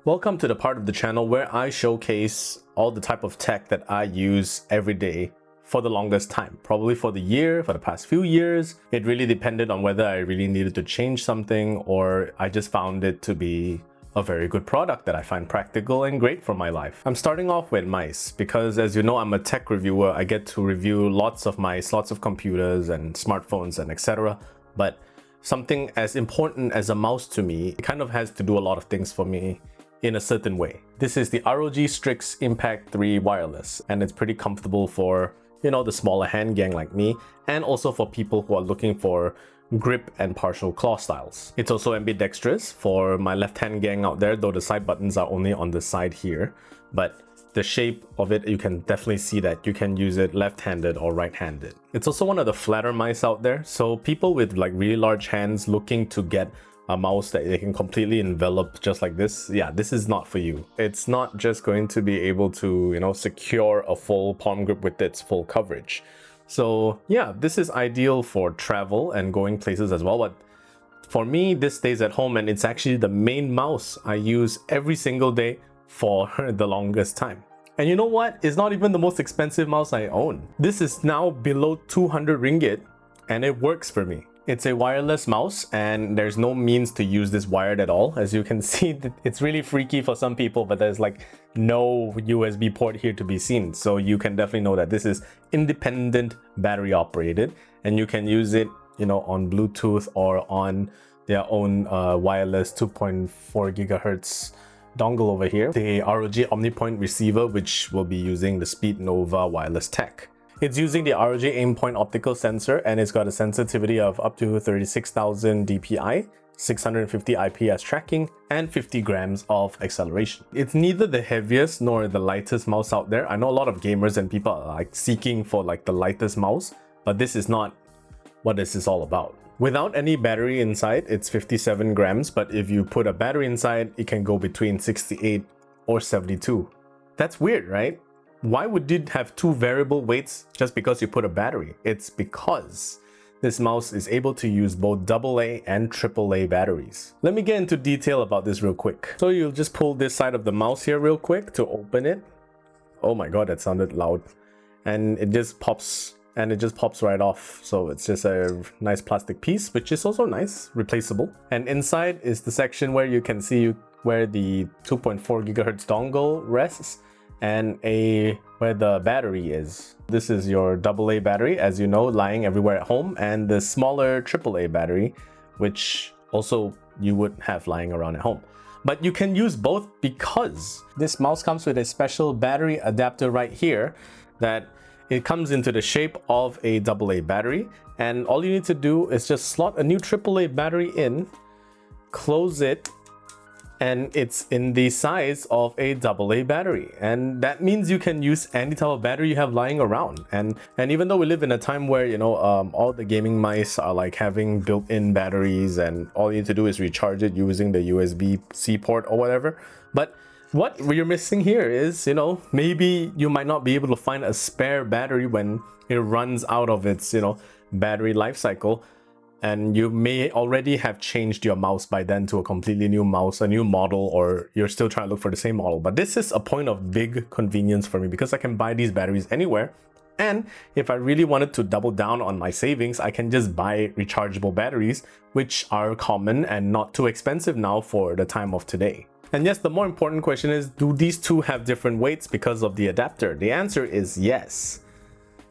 Welcome to the part of the channel where I showcase all the type of tech that I use every day for the longest time. Probably for the past few years. It really depended on whether I really needed to change something or I just found it to be a very good product that I find practical and great for my life. I'm starting off with mice because, as you know, I'm a tech reviewer. I get to review lots of mice, lots of computers and smartphones and etc. But something as important as a mouse to me, it kind of has to do a lot of things for me in a certain way. This is the ROG Strix Impact 3 wireless, and it's pretty comfortable for, you know, the smaller hand gang like me, and also for people who are looking for grip and partial claw styles. It's also ambidextrous for my left hand gang out there, though the side buttons are only on the side here. But the shape of it, you can definitely see that you can use it left-handed or right-handed. It's also one of the flatter mice out there, so people with like really large hands looking to get a mouse that they can completely envelop just like this, yeah, this is not for you. It's not just going to be able to, you know, secure a full palm grip with its full coverage. So yeah, this is ideal for travel and going places as well, but for me, this stays at home, and it's actually the main mouse I use every single day for the longest time. And you know what? It's not even the most expensive mouse I own. This is now below 200 ringgit, and it works for me. It's a wireless mouse, and there's no means to use this wired at all. As you can see, it's really freaky for some people, but there's like no USB port here to be seen. So you can definitely know that this is independent battery operated, and you can use it, you know, on Bluetooth or on their own wireless 2.4 gigahertz dongle over here, the ROG Aimpoint receiver, which will be using the Speed Nova wireless tech. It's using the ROG Aimpoint optical sensor, and it's got a sensitivity of up to 36,000 dpi, 650 IPS tracking, and 50 grams of acceleration. It's neither the heaviest nor the lightest mouse out there. I know a lot of gamers and people are like seeking for like the lightest mouse, but this is not what this is all about. Without any battery inside, it's 57 grams, but if you put a battery inside, it can go between 68 or 72. That's weird, right? Why would you have two variable weights just because you put a battery? It's because this mouse is able to use both AA and AAA batteries. Let me get into detail about this real quick. So you'll just pull this side of the mouse here real quick to open it. Oh my god, that sounded loud. And it just pops right off. So it's just a nice plastic piece, which is also nice, replaceable. And inside is the section where you can see where the 2.4 gigahertz dongle rests and where the battery is. This is your AA battery, as you know, lying everywhere at home, and the smaller AAA battery, which also you would have lying around at home. But you can use both because this mouse comes with a special battery adapter right here that it comes into the shape of a AA battery, and all you need to do is just slot a new AAA battery in, close it, and it's in the size of a AA battery. And that means you can use any type of battery you have lying around. And even though we live in a time where, you know, all the gaming mice are like having built-in batteries and all you need to do is recharge it using the USB-C port or whatever, but what you're missing here is, you know, maybe you might not be able to find a spare battery when it runs out of its, you know, battery life cycle. And you may already have changed your mouse by then to a completely new mouse, a new model, or you're still trying to look for the same model. But this is a point of big convenience for me because I can buy these batteries anywhere. And if I really wanted to double down on my savings, I can just buy rechargeable batteries, which are common and not too expensive now for the time of today. And yes, the more important question is, do these two have different weights because of the adapter? The answer is yes.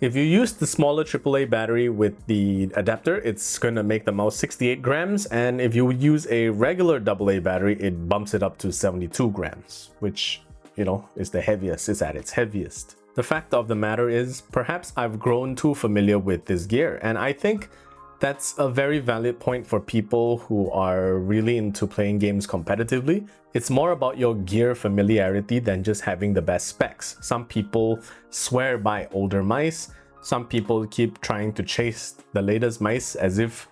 If you use the smaller AAA battery with the adapter, it's going to make the mouse 68 grams. And if you use a regular AA battery, it bumps it up to 72 grams, which, you know, is the heaviest, is at its heaviest. The fact of the matter is, perhaps I've grown too familiar with this gear, and I think that's a very valid point for people who are really into playing games competitively. It's more about your gear familiarity than just having the best specs. Some people swear by older mice. Some people keep trying to chase the latest mice as if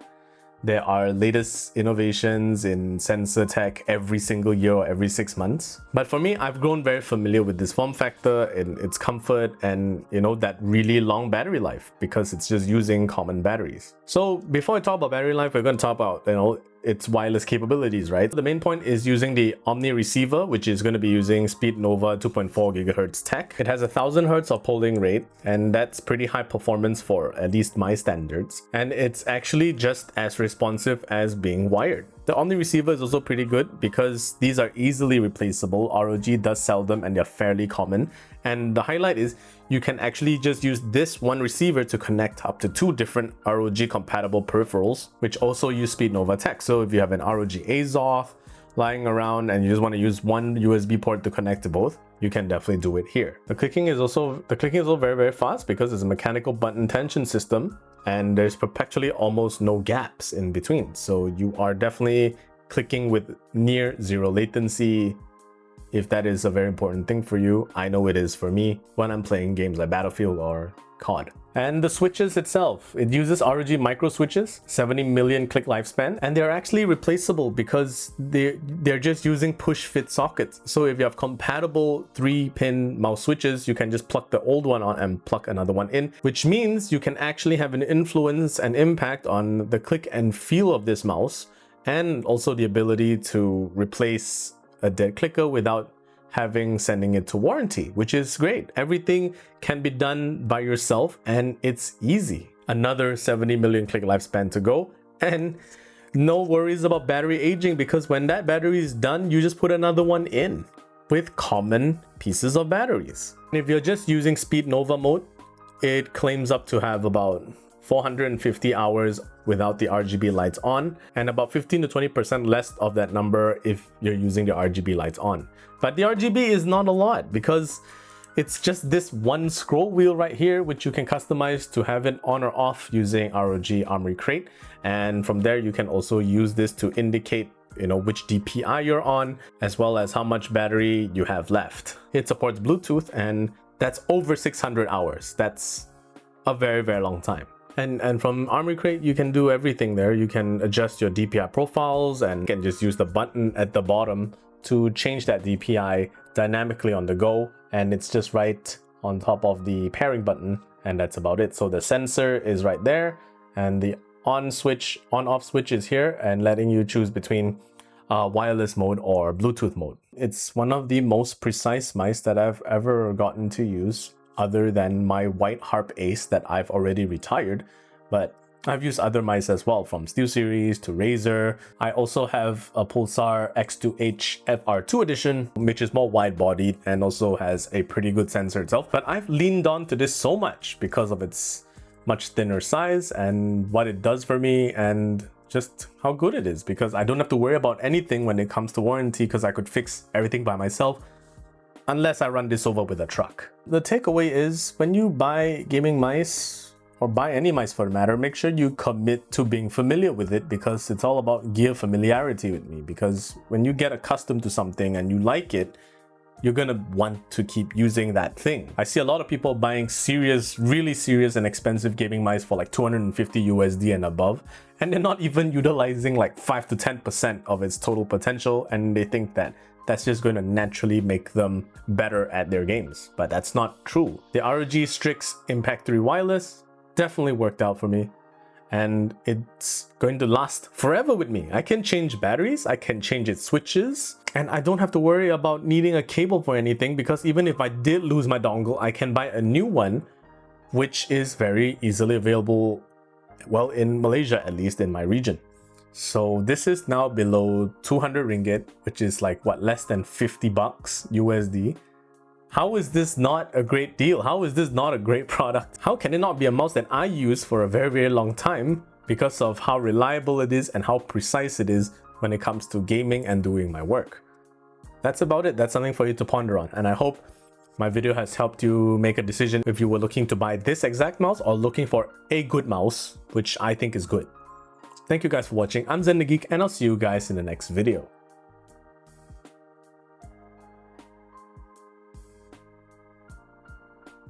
there are latest innovations in sensor tech every single year or every 6 months. But for me, I've grown very familiar with this form factor and its comfort and, you know, that really long battery life because it's just using common batteries. So before I talk about battery life, we're going to talk about, you know, its wireless capabilities, right? The main point is using the Omni receiver, which is going to be using SpeedNova 2.4 GHz tech. It has 1000 Hz of polling rate, and that's pretty high performance for at least my standards. And it's actually just as responsive as being wired. The Omni receiver is also pretty good because these are easily replaceable. ROG does sell them and they're fairly common. And the highlight is you can actually just use this one receiver to connect up to 2 different ROG compatible peripherals, which also use SpeedNova tech. So if you have an ROG ASUS lying around and you just want to use one USB port to connect to both, you can definitely do it here. The clicking is also very, very fast because it's a mechanical button tension system and there's perpetually almost no gaps in between. So you are definitely clicking with near zero latency. If that is a very important thing for you, I know it is for me when I'm playing games like Battlefield or COD. And the switches itself, it uses ROG micro switches, 70 million click lifespan, and they're actually replaceable because they're just using push fit sockets. So if you have compatible 3-pin mouse switches, you can just plug the old one on and plug another one in, which means you can actually have an influence and impact on the click and feel of this mouse, and also the ability to replace a dead clicker without sending it to warranty, which is great. Everything can be done by yourself and it's easy. Another 70 million click lifespan to go, and no worries about battery aging because when that battery is done, you just put another one in with common pieces of batteries. If you're just using SpeedNova mode, it claims up to have about 450 hours without the RGB lights on, and about 15 to 20% less of that number if you're using the RGB lights on. But the RGB is not a lot because it's just this one scroll wheel right here, which you can customize to have it on or off using ROG Armory Crate. And from there, you can also use this to indicate which DPI you're on, as well as how much battery you have left. It supports Bluetooth, and that's over 600 hours. That's a very, very long time. And from Armory Crate, you can do everything there. You can adjust your DPI profiles and can just use the button at the bottom to change that DPI dynamically on the go. And it's just right on top of the pairing button, and that's about it. So the sensor is right there, and the on-off switch is here, and letting you choose between wireless mode or Bluetooth mode. It's one of the most precise mice that I've ever gotten to use, other than my White Harp Ace that I've already retired, but I've used other mice as well, from SteelSeries to Razer. I also have a Pulsar X2H FR2 edition, which is more wide-bodied and also has a pretty good sensor itself. But I've leaned on to this so much because of its much thinner size and what it does for me, and just how good it is, because I don't have to worry about anything when it comes to warranty because I could fix everything by myself, unless I run this over with a truck. The takeaway is, when you buy gaming mice, or buy any mice for the matter, make sure you commit to being familiar with it, because it's all about gear familiarity with me. Because when you get accustomed to something and you like it, you're gonna want to keep using that thing. I see a lot of people buying really serious and expensive gaming mice for like 250 USD and above, and they're not even utilizing like 5 to 10% of its total potential, and they think that that's just going to naturally make them better at their games. But that's not true. The ROG Strix Impact 3 wireless definitely worked out for me, and it's going to last forever with me. I can change batteries, I can change its switches, and I don't have to worry about needing a cable for anything, because even if I did lose my dongle, I can buy a new one, which is very easily available, well, in Malaysia, at least in my region. So this is now below 200 ringgit, which is like what, less than 50 bucks USD. How is this not a great deal? How is this not a great product? How can it not be a mouse that I use for a very, very long time because of how reliable it is and how precise it is when it comes to gaming and doing my work? That's about it. That's something for you to ponder on. And I hope my video has helped you make a decision if you were looking to buy this exact mouse or looking for a good mouse, which I think is good. Thank you guys for watching. I'm Zen the Geek, and I'll see you guys in the next video.